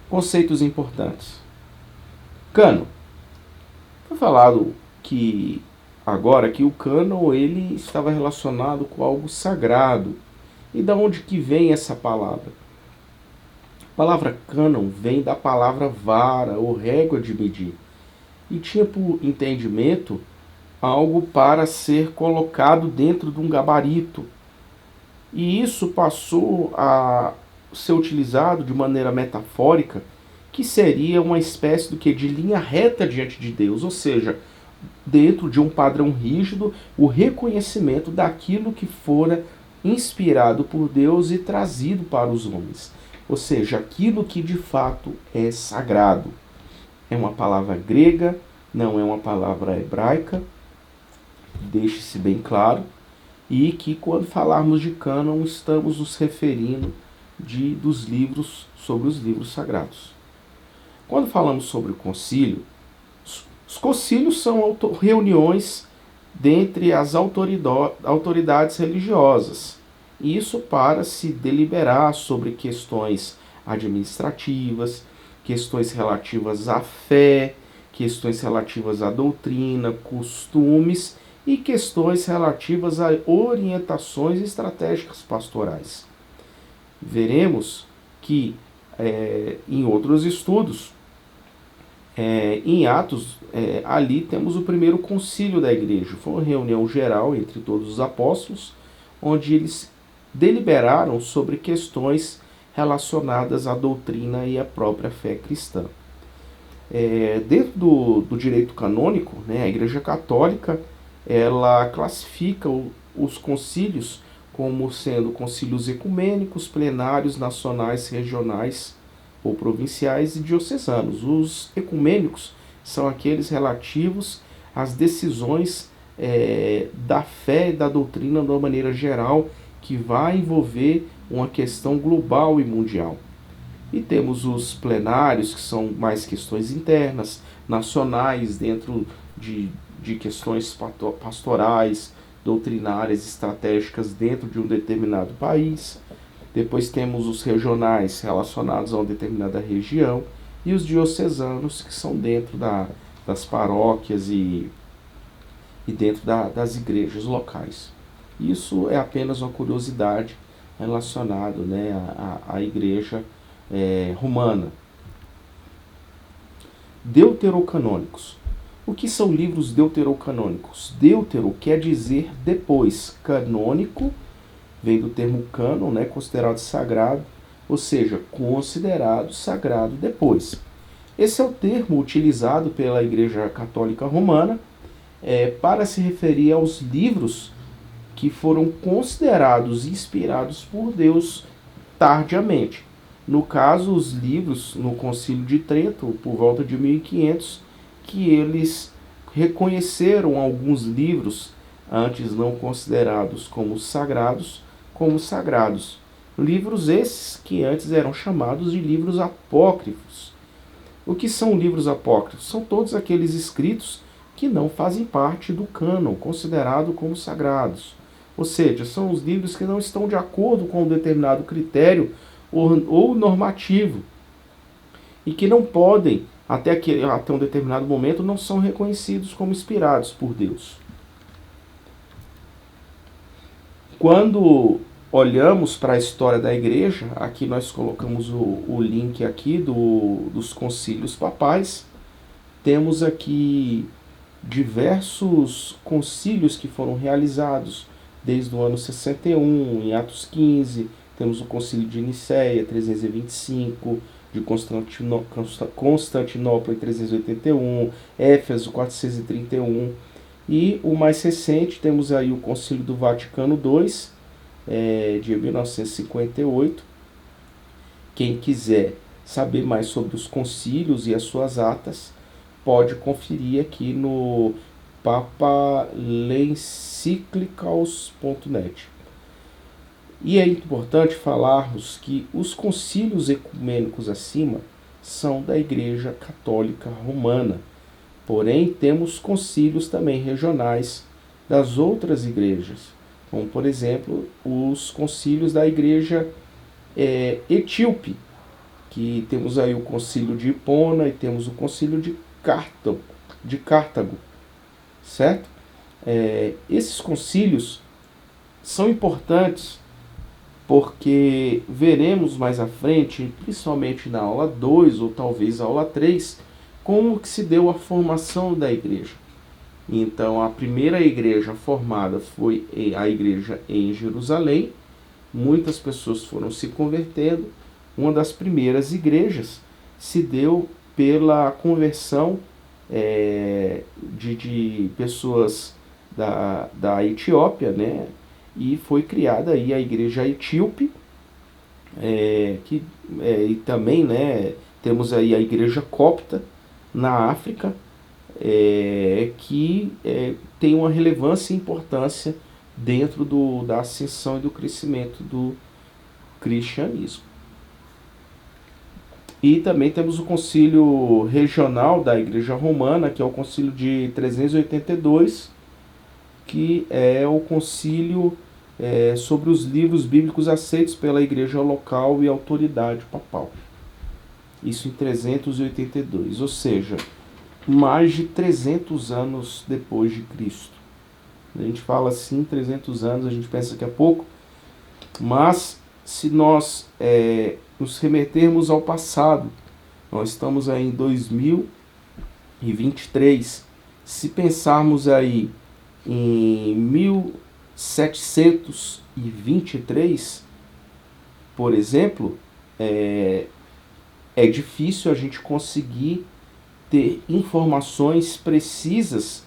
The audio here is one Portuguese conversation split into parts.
Conceitos importantes. Cânon. Foi falado que agora que o cânon ele estava relacionado com algo sagrado. E da onde que vem essa palavra? A palavra cânon vem da palavra vara ou régua de medir. E tinha por entendimento algo para ser colocado dentro de um gabarito. E isso passou a ser utilizado de maneira metafórica, que seria uma espécie do que de linha reta diante de Deus, ou seja, dentro de um padrão rígido, o reconhecimento daquilo que fora inspirado por Deus e trazido para os homens. Ou seja, aquilo que de fato é sagrado. É uma palavra grega, não é uma palavra hebraica, deixe-se bem claro, e que quando falarmos de cânon estamos nos referindo dos livros sobre os livros sagrados. Quando falamos sobre o concílio, os concílios são reuniões dentre as autoridades religiosas. Isso para se deliberar sobre questões administrativas, questões relativas à fé, questões relativas à doutrina, costumes e questões relativas a orientações estratégicas pastorais. Veremos que em outros estudos, em Atos, ali temos o primeiro concílio da igreja. Foi uma reunião geral entre todos os apóstolos, onde eles deliberaram sobre questões relacionadas à doutrina e à própria fé cristã. Dentro do direito canônico, a Igreja Católica ela classifica os concílios como sendo concílios ecumênicos, plenários, nacionais, regionais ou provinciais e diocesanos. Os ecumênicos são aqueles relativos às decisões da fé e da doutrina de uma maneira geral, que vai envolver uma questão global e mundial. E temos os plenários, que são mais questões internas, nacionais, dentro de questões pastorais, doutrinárias, estratégicas dentro de um determinado país. Depois temos os regionais, relacionados a uma determinada região, e os diocesanos, que são dentro das paróquias e dentro das igrejas locais. Isso é apenas uma curiosidade relacionada à igreja romana. Deuterocanônicos. O que são livros deuterocanônicos? Deutero quer dizer depois. Canônico vem do termo cânon, considerado sagrado, ou seja, considerado sagrado depois. Esse é o termo utilizado pela Igreja Católica Romana para se referir aos livros que foram considerados inspirados por Deus tardiamente. No caso, os livros no Concílio de Trento, por volta de 1500, que eles reconheceram alguns livros antes não considerados como sagrados. Livros esses que antes eram chamados de livros apócrifos. O que são livros apócrifos? São todos aqueles escritos que não fazem parte do cânon, considerado como sagrados. Ou seja, são os livros que não estão de acordo com um determinado critério ou normativo, e que não podem, até um determinado momento, não são reconhecidos como inspirados por Deus. Quando olhamos para a história da igreja, aqui nós colocamos o link aqui dos concílios papais, temos aqui diversos concílios que foram realizados desde o ano 61, em Atos 15, temos o concílio de Nicéia, 325, de Constantinopla, em 381, Éfeso, 431, e o mais recente, temos aí o concílio do Vaticano II, de 1958. Quem quiser saber mais sobre os concílios e as suas atas, pode conferir aqui no papalenciclicals.net. E é importante falarmos que os concílios ecumênicos acima são da Igreja Católica Romana. Porém, temos concílios também regionais das outras igrejas, como, por exemplo, os concílios da Igreja Etíope, que temos aí o concílio de Hipona e temos o concílio de Cartago, certo? Esses concílios são importantes porque veremos mais à frente, principalmente na aula 2 ou talvez aula 3, como que se deu a formação da igreja. Então, a primeira igreja formada foi a igreja em Jerusalém. Muitas pessoas foram se convertendo. Uma das primeiras igrejas se deu pela conversão de pessoas da Etiópia, né? E foi criada aí a igreja etíope, e também, né, temos aí a igreja copta na África, que tem uma relevância e importância dentro da ascensão e do crescimento do cristianismo. E também temos o concílio regional da Igreja Romana, que é o concílio de 382, que é o concílio sobre os livros bíblicos aceitos pela igreja local e autoridade papal. Isso em 382, ou seja, mais de 300 anos depois de Cristo. A gente fala assim, 300 anos, a gente pensa que é pouco, mas se nós nos remetermos ao passado, nós estamos aí em 2023, se pensarmos aí em 1723, por exemplo, é difícil a gente conseguir ter informações precisas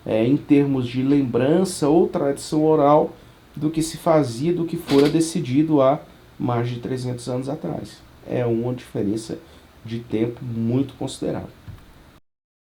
em termos de lembrança ou tradição oral do que se fazia, do que fora decidido há mais de 300 anos atrás. É uma diferença de tempo muito considerável.